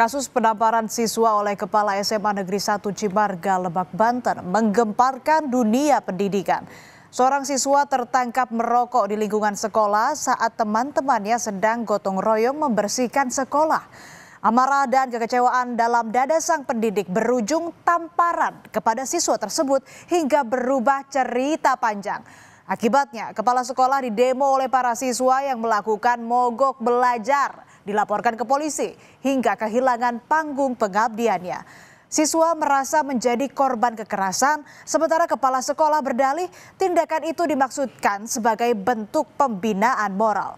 Kasus penamparan siswa oleh Kepala SMA Negeri 1 Cimarga, Lebak, Banten menggemparkan dunia pendidikan. Seorang siswa tertangkap merokok di lingkungan sekolah saat teman-temannya sedang gotong royong membersihkan sekolah. Amarah dan kekecewaan dalam dada sang pendidik berujung tamparan kepada siswa tersebut hingga berubah cerita panjang. Akibatnya, kepala sekolah didemo oleh para siswa yang melakukan mogok belajar, dilaporkan ke polisi hingga kehilangan panggung pengabdiannya. Siswa merasa menjadi korban kekerasan, sementara kepala sekolah berdalih tindakan itu dimaksudkan sebagai bentuk pembinaan moral.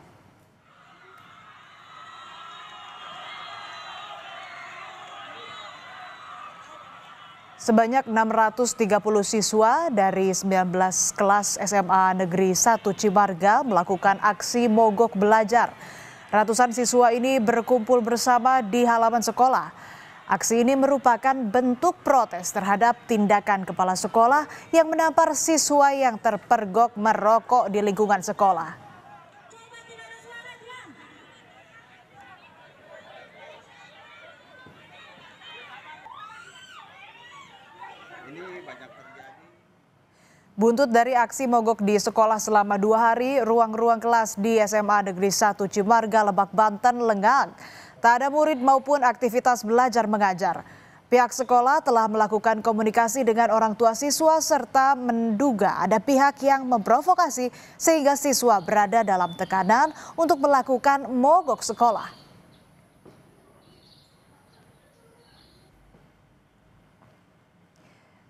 Sebanyak 630 siswa dari 19 kelas SMA Negeri 1 Cimarga melakukan aksi mogok belajar. Ratusan siswa ini berkumpul bersama di halaman sekolah. Aksi ini merupakan bentuk protes terhadap tindakan kepala sekolah yang menampar siswa yang terpergok merokok di lingkungan sekolah. Buntut dari aksi mogok di sekolah selama 2 hari, ruang-ruang kelas di SMA Negeri 1 Cimarga, Lebak, Banten lengang. Tak ada murid maupun aktivitas belajar mengajar. Pihak sekolah telah melakukan komunikasi dengan orang tua siswa serta menduga ada pihak yang memprovokasi sehingga siswa berada dalam tekanan untuk melakukan mogok sekolah.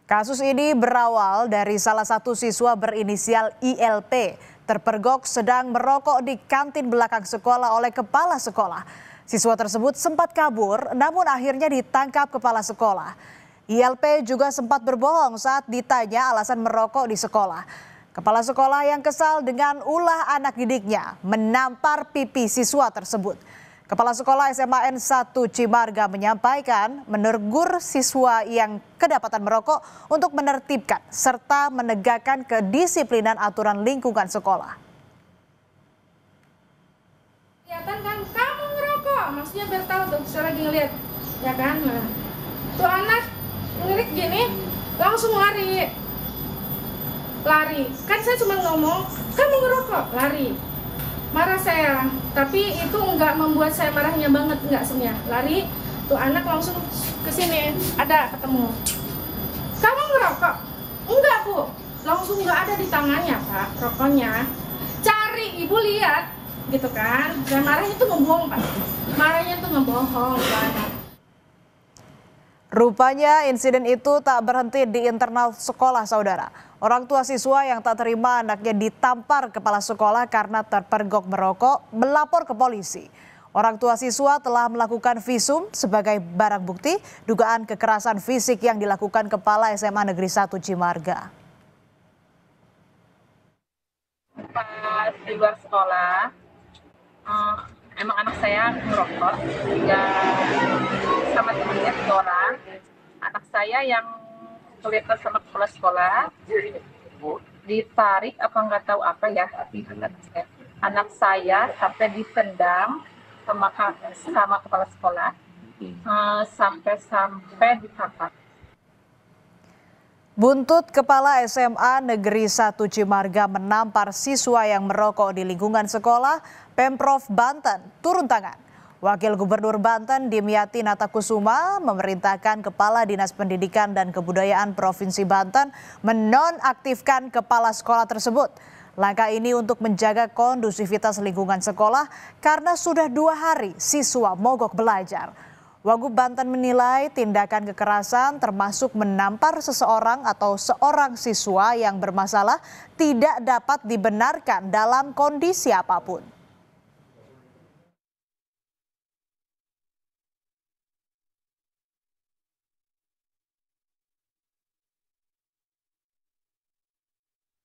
Kasus ini berawal dari salah satu siswa berinisial ILP terpergok sedang merokok di kantin belakang sekolah oleh kepala sekolah. Siswa tersebut sempat kabur namun akhirnya ditangkap kepala sekolah. ILP juga sempat berbohong saat ditanya alasan merokok di sekolah. Kepala sekolah yang kesal dengan ulah anak didiknya menampar pipi siswa tersebut. Kepala Sekolah SMA N1 Cimarga menyampaikan menegur siswa yang kedapatan merokok untuk menertibkan serta menegakkan kedisiplinan aturan lingkungan sekolah. Kelihatan kan kamu ngerokok, maksudnya biar tahu tuh saya lagi ngeliat, ya kan? Nah, tuh anak ngelirik gini, langsung lari. Kan saya cuma ngomong, kamu ngerokok, lari. Marah saya, tapi itu nggak membuat saya marahnya banget, nggak semuanya. Lari, tuh anak langsung ke sini, ada ketemu. Kamu ngerokok? Enggak, Bu. Langsung nggak ada di tangannya, Pak, rokoknya. Cari, Ibu lihat, gitu kan. Dan marahnya itu ngebohong, Pak. Marahnya itu ngebohong, Pak. Rupanya insiden itu tak berhenti di internal sekolah, saudara. Orang tua siswa yang tak terima anaknya ditampar kepala sekolah karena terpergok merokok melapor ke polisi. Orang tua siswa telah melakukan visum sebagai barang bukti dugaan kekerasan fisik yang dilakukan kepala SMA Negeri 1 Cimarga. Pas di luar sekolah, emang anak saya merokok, sama temennya 3 orang. Anak saya yang kelihatan sama kepala sekolah ditarik apa nggak tahu apa ya, anak saya sampai ditendang sama kepala sekolah, sampai ditangkap. Buntut kepala SMA Negeri 1 Cimarga menampar siswa yang merokok di lingkungan sekolah, Pemprov Banten turun tangan. Wakil Gubernur Banten Dimyati Natakusuma memerintahkan Kepala Dinas Pendidikan dan Kebudayaan Provinsi Banten menonaktifkan kepala sekolah tersebut. Langkah ini untuk menjaga kondusivitas lingkungan sekolah karena sudah 2 hari siswa mogok belajar. Wagub Banten menilai tindakan kekerasan termasuk menampar seseorang atau seorang siswa yang bermasalah tidak dapat dibenarkan dalam kondisi apapun.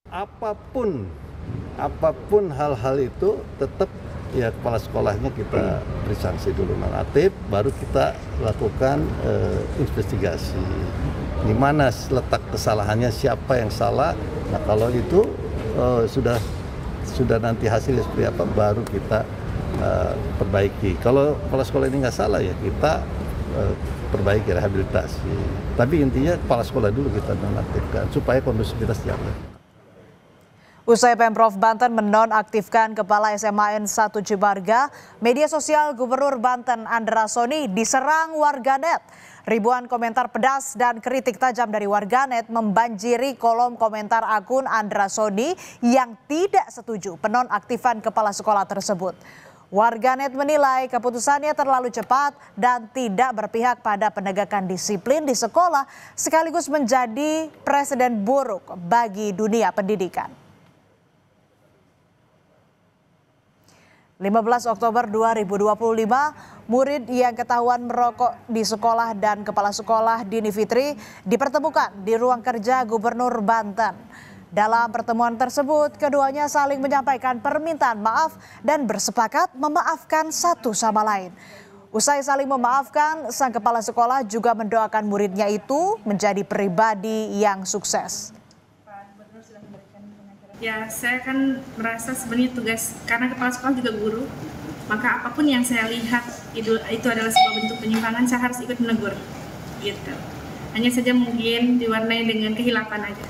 Apapun hal-hal itu tetap ya kepala sekolahnya kita beri sanksi dulu nonaktif, baru kita lakukan investigasi di mana letak kesalahannya, siapa yang salah. Nah kalau itu sudah nanti hasilnya seperti apa baru kita perbaiki. Kalau kepala sekolah ini nggak salah ya kita perbaiki, rehabilitasi. Tapi intinya kepala sekolah dulu kita nonaktifkan supaya kondusivitas jalan. Usai Pemprov Banten menonaktifkan Kepala SMA N 1 Cibarga, media sosial Gubernur Banten Andra Soni diserang warganet. Ribuan komentar pedas dan kritik tajam dari warganet membanjiri kolom komentar akun Andra Soni yang tidak setuju penonaktifan kepala sekolah tersebut. Warganet menilai keputusannya terlalu cepat dan tidak berpihak pada penegakan disiplin di sekolah, sekaligus menjadi presiden buruk bagi dunia pendidikan. 15 Oktober 2025, murid yang ketahuan merokok di sekolah dan kepala sekolah Dini Fitri dipertemukan di ruang kerja Gubernur Banten. Dalam pertemuan tersebut, keduanya saling menyampaikan permintaan maaf dan bersepakat memaafkan satu sama lain. Usai saling memaafkan, sang kepala sekolah juga mendoakan muridnya itu menjadi pribadi yang sukses. Ya, saya kan merasa sebenarnya tugas, karena kepala sekolah juga guru, maka apapun yang saya lihat itu adalah sebuah bentuk penyimpangan, saya harus ikut menegur, gitu. Hanya saja mungkin diwarnai dengan kehilapan aja,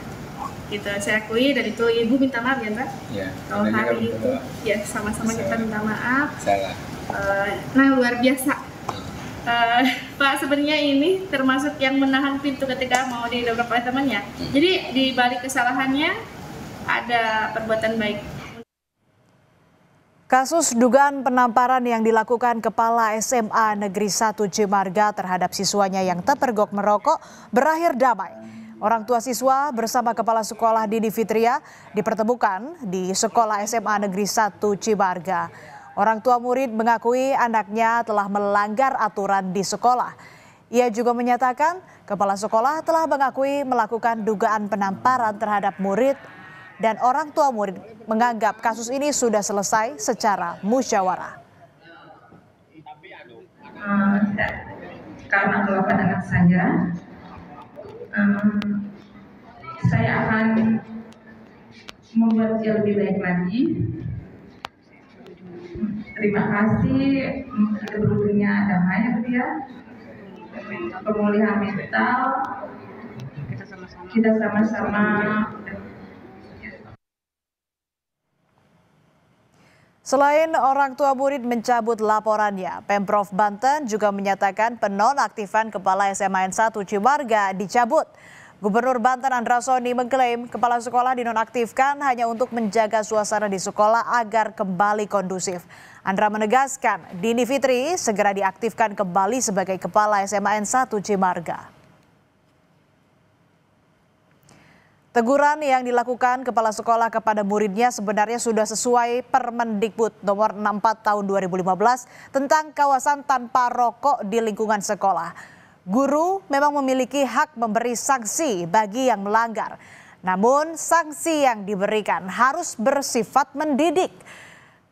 gitu. Saya akui, dan itu Ibu minta maaf ya, Mbak? Ya, kalau hari itu, ya sama-sama kita minta maaf. Salah. Nah, luar biasa. Pak, sebenarnya ini termasuk yang menahan pintu ketika mau didobrak oleh temannya. Jadi di balik kesalahannya ada perbuatan baik. Kasus dugaan penamparan yang dilakukan Kepala SMA Negeri 1 Cimarga terhadap siswanya yang terpergok merokok berakhir damai. Orang tua siswa bersama Kepala Sekolah Dini Fitria dipertemukan di Sekolah SMA Negeri 1 Cimarga. Orang tua murid mengakui anaknya telah melanggar aturan di sekolah. Ia juga menyatakan Kepala Sekolah telah mengakui melakukan dugaan penamparan terhadap murid dan orang tua murid menganggap kasus ini sudah selesai secara musyawarah. Karena kelakuan anak saya akan membuat dia lebih baik lagi. Terima kasih, berujungnya damai ya, pemulihan mental, kita sama-sama. Selain orang tua murid mencabut laporannya, Pemprov Banten juga menyatakan penonaktifan Kepala SMA N 1 Cimarga dicabut. Gubernur Banten Andra Soni mengklaim kepala sekolah dinonaktifkan hanya untuk menjaga suasana di sekolah agar kembali kondusif. Andra menegaskan Dini Fitri segera diaktifkan kembali sebagai Kepala SMA N 1 Cimarga. Teguran yang dilakukan kepala sekolah kepada muridnya sebenarnya sudah sesuai Permendikbud nomor 64 tahun 2015 tentang kawasan tanpa rokok di lingkungan sekolah. Guru memang memiliki hak memberi sanksi bagi yang melanggar. Namun sanksi yang diberikan harus bersifat mendidik.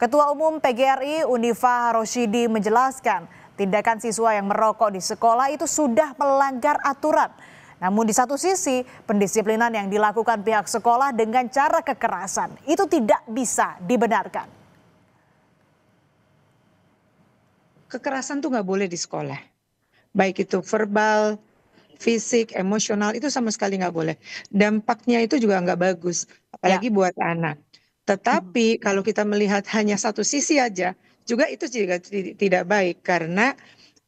Ketua Umum PGRI Unifa Roshidi menjelaskan tindakan siswa yang merokok di sekolah itu sudah melanggar aturan. Namun di satu sisi, pendisiplinan yang dilakukan pihak sekolah dengan cara kekerasan itu tidak bisa dibenarkan. Kekerasan tuh nggak boleh di sekolah. Baik itu verbal, fisik, emosional, itu sama sekali nggak boleh. Dampaknya itu juga nggak bagus, apalagi buat anak. Tetapi kalau kita melihat hanya satu sisi aja, juga itu juga tidak baik karena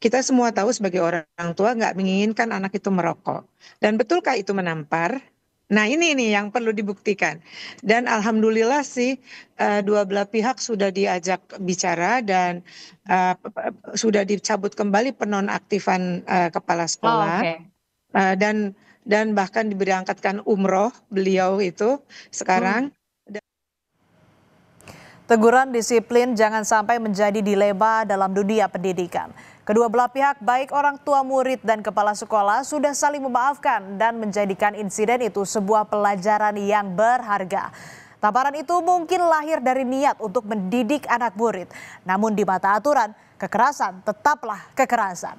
kita semua tahu sebagai orang tua nggak menginginkan anak itu merokok. Dan betulkah itu menampar? Nah ini yang perlu dibuktikan. Dan alhamdulillah sih dua belah pihak sudah diajak bicara dan sudah dicabut kembali penonaktifan kepala sekolah. Dan bahkan diberangkatkan umroh beliau itu sekarang. Teguran disiplin jangan sampai menjadi dilema dalam dunia pendidikan. Kedua belah pihak baik orang tua murid dan kepala sekolah sudah saling memaafkan dan menjadikan insiden itu sebuah pelajaran yang berharga. Tamparan itu mungkin lahir dari niat untuk mendidik anak murid. Namun di mata aturan, kekerasan tetaplah kekerasan.